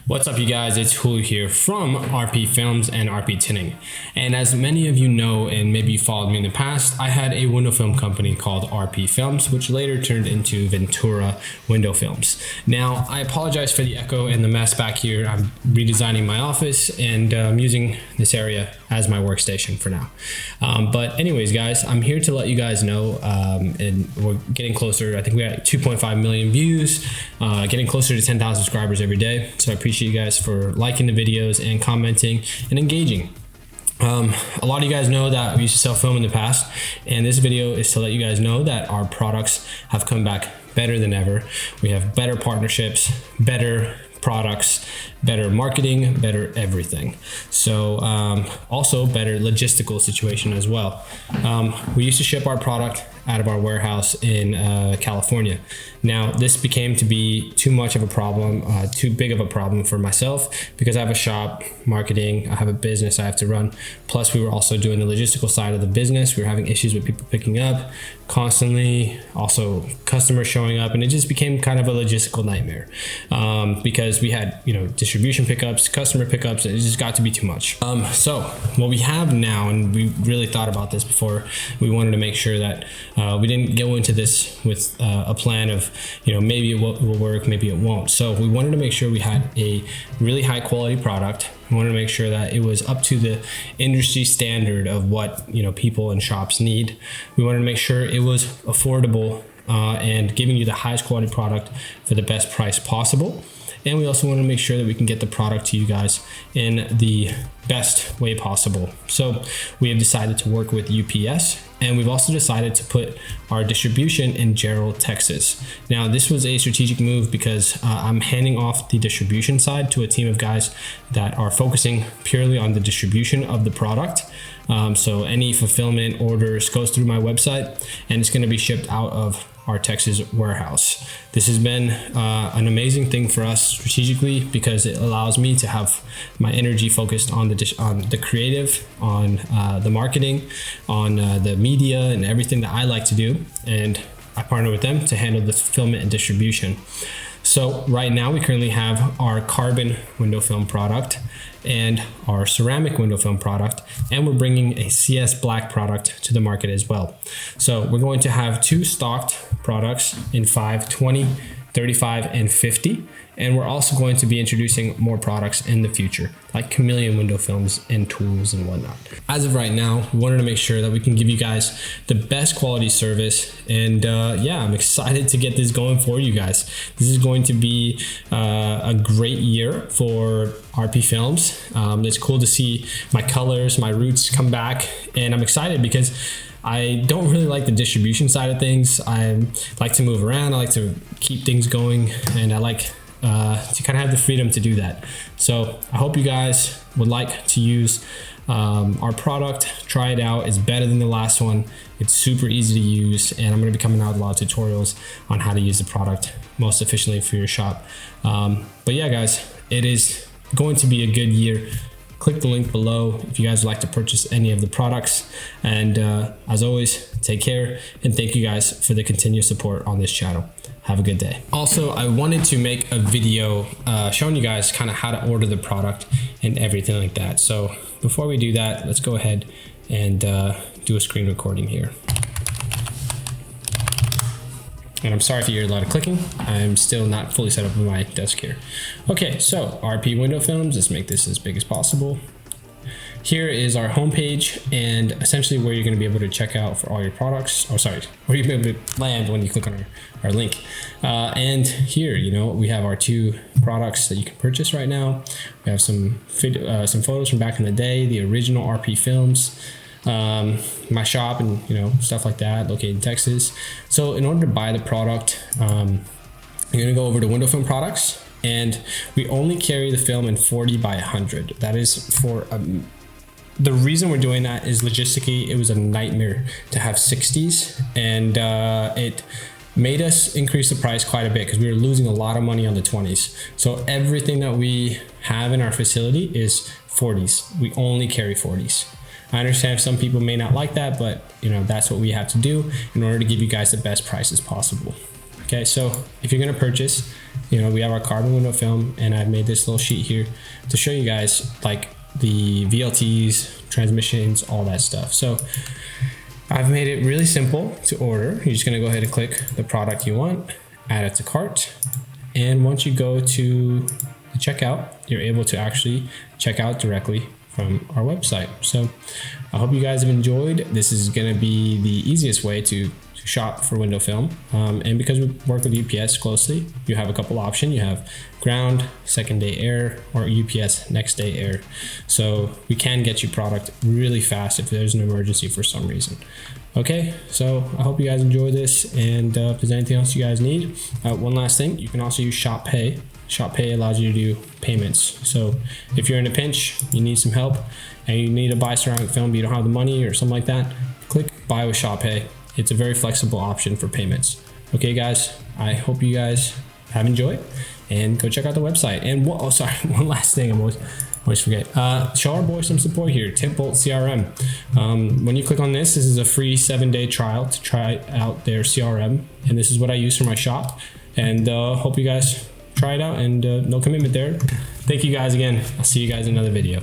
What's up, you guys? It's Julio here from RP Films and RP Tinting. And as many of you know, and maybe you followed me in the past, I had a window film company called RP Films, which later turned into Ventura Window Films. Now, I apologize for the echo and the mess back here. I'm redesigning my office and I'm using this area as my workstation for now. But anyways, guys, I'm here to let you guys know, and we're getting closer. I think we got 2.5 million views, getting closer to 10,000 subscribers every day. So I appreciate you guys for liking the videos and commenting and engaging. A lot of you guys know that we used to sell film in the past, and this video is to let you guys know that our products have come back better than ever. We have better partnerships, better products, better marketing, better everything. So also better logistical situation as well. We used to ship our product out of our warehouse in California. Now this became to be too much of a problem, too big of a problem for myself, because I have a shop, marketing, I have a business I have to run. Plus we were also doing the logistical side of the business. We were having issues with people picking up constantly, also customers showing up, and it just became kind of a logistical nightmare because we had, distribution pickups, customer pickups, and it just got to be too much. So what we have now, and we really thought about this before, we wanted to make sure that we didn't go into this with a plan of, maybe it will work, maybe it won't. So we wanted to make sure we had a really high quality product. We wanted to make sure that it was up to the industry standard of what, people in shops need. We wanted to make sure it was affordable and giving you the highest quality product for the best price possible. And we also want to make sure that we can get the product to you guys in the best way possible. So we have decided to work with UPS, and we've also decided to put our distribution in Gerald, Texas. Now, this was a strategic move because I'm handing off the distribution side to a team of guys that are focusing purely on the distribution of the product. So any fulfillment orders goes through my website, and it's going to be shipped out of our Texas warehouse. This has been an amazing thing for us strategically because it allows me to have my energy focused on the creative, on the marketing, on the media and everything that I like to do. And I partner with them to handle the fulfillment and distribution. So right now we currently have our carbon window film product and our ceramic window film product, and we're bringing a CS black product to the market as well. So we're going to have two stocked products in 5, 20, 35, and 50. And we're also going to be introducing more products in the future, like chameleon window films and tools and whatnot. As of right now, we wanted to make sure that we can give you guys the best quality service. And yeah, I'm excited to get this going for you guys. This is going to be a great year for RP Films. It's cool to see my colors, my roots come back. And I'm excited because I don't really like the distribution side of things. I like to move around. I like to keep things going, and I like to kind of have the freedom to do that. So I hope you guys would like to use our product, try it out. It's better than the last one. It's super easy to use, and I'm going to be coming out with a lot of tutorials on how to use the product most efficiently for your shop. But yeah, guys, it is going to be a good year. Click the link below if you guys would like to purchase any of the products. And as always, take care, and thank you guys for the continued support on this channel. Have a good day. Also, I wanted to make a video showing you guys kind of how to order the product and everything like that. So before we do that, let's go ahead and do a screen recording here. And I'm sorry if you hear a lot of clicking. I'm still not fully set up on my desk here. Okay, so RP Window Films, let's make this as big as possible. Here is our homepage, and essentially where you're going to be able to check out for all your products. Oh, sorry, where you're going to be able to land when you click on our link. And here, we have our two products that you can purchase right now. We have some photos from back in the day, the original RP Films, my shop, and stuff like that, located in Texas. So in order to buy the product, you're going to go over to Window Film Products, and we only carry the film in 40 by 100. That is for the reason we're doing that is logistically, it was a nightmare to have 60s, and it made us increase the price quite a bit because we were losing a lot of money on the 20s. So everything that we have in our facility is 40s. We only carry 40s. I understand some people may not like that, but that's what we have to do in order to give you guys the best prices possible. Okay. Okay, so if you're gonna purchase, you know, we have our carbon window film, and I've made this little sheet here to show you guys like the VLTs, transmissions, all that stuff. So I've made it really simple to order. You're just gonna go ahead and click the product you want, add it to cart, and once you go to the checkout, you're able to actually check out directly from our website. So I hope you guys have enjoyed. This is gonna be the easiest way to shop for window film, and because we work with UPS closely, you have a couple options. You have ground, second day air, or UPS next day air. So we can get you product really fast if there's an emergency for some reason. Okay, so I hope you guys enjoy this, and if there's anything else you guys need, one last thing, you can also use Shop Pay. Shop Pay allows you to do payments. So if you're in a pinch, you need some help, and you need to buy ceramic film but you don't have the money or something like that, click Buy with Shop Pay. It's a very flexible option for payments. Okay guys, I hope you guys have enjoyed, and go check out the website. And one last thing, I always forget. Show our boys some support here, Tint CRM. When you click on this is a free 7-day trial to try out their CRM, and this is what I use for my shop. And hope you guys try it out, and no commitment there. Thank you guys again. I'll see you guys in another video.